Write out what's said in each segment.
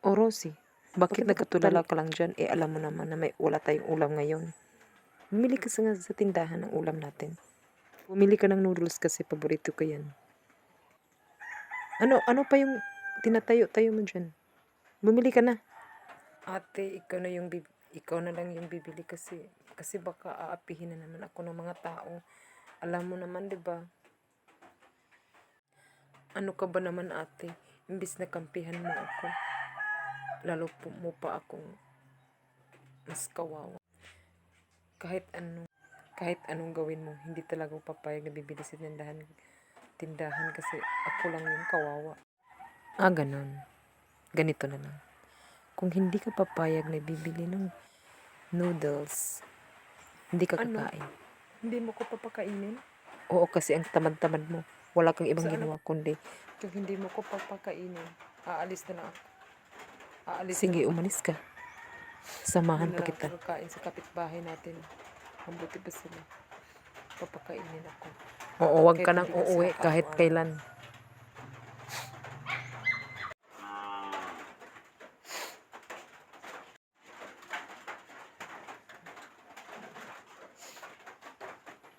O Rosie, bakit nagkatulala ka lang dyan? Alam mo naman na wala tayong ulam ngayon. Bumili ka sa tindahan ng ulam natin. Bumili ka ng noodles kasi paborito ko yan. Ano pa yung tinatayo-tayo mo dyan? Bumili ka na. Ate, ikaw na lang yung bibili kasi baka aapihin na naman ako ng mga tao. Alam mo naman, 'di ba? Ano ka ba naman, ate? Imbis na kampihan mo ako, lalo po mo pa akong mas kawawa. Kahit anong gawin mo, hindi talaga ako papayag na bibili sa tindahan kasi ako lang yung kawawa. Ganon. Ganito na lang. Kung hindi ka papayag na bibili ng noodles, hindi ka kakain. Hindi mo ko papakainin? Oo, kasi ang tamad-tamad mo. Wala kang ibang ginawa kundi. Kung hindi mo ko papakainin, aalis na lang ako. Sige, umalis ka. Samahan pa kita. Kakain sa kapitbahay natin. Mabuti pa sila. Papakainin ako. Oo, wag ka nang uuwi kahit kailan.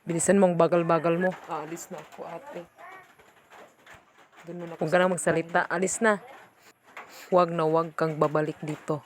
Bilisan mong bagal-bagal mo. Alis na ako, ate. Huwag ka na magsalita. Alis na. Huwag kang babalik dito.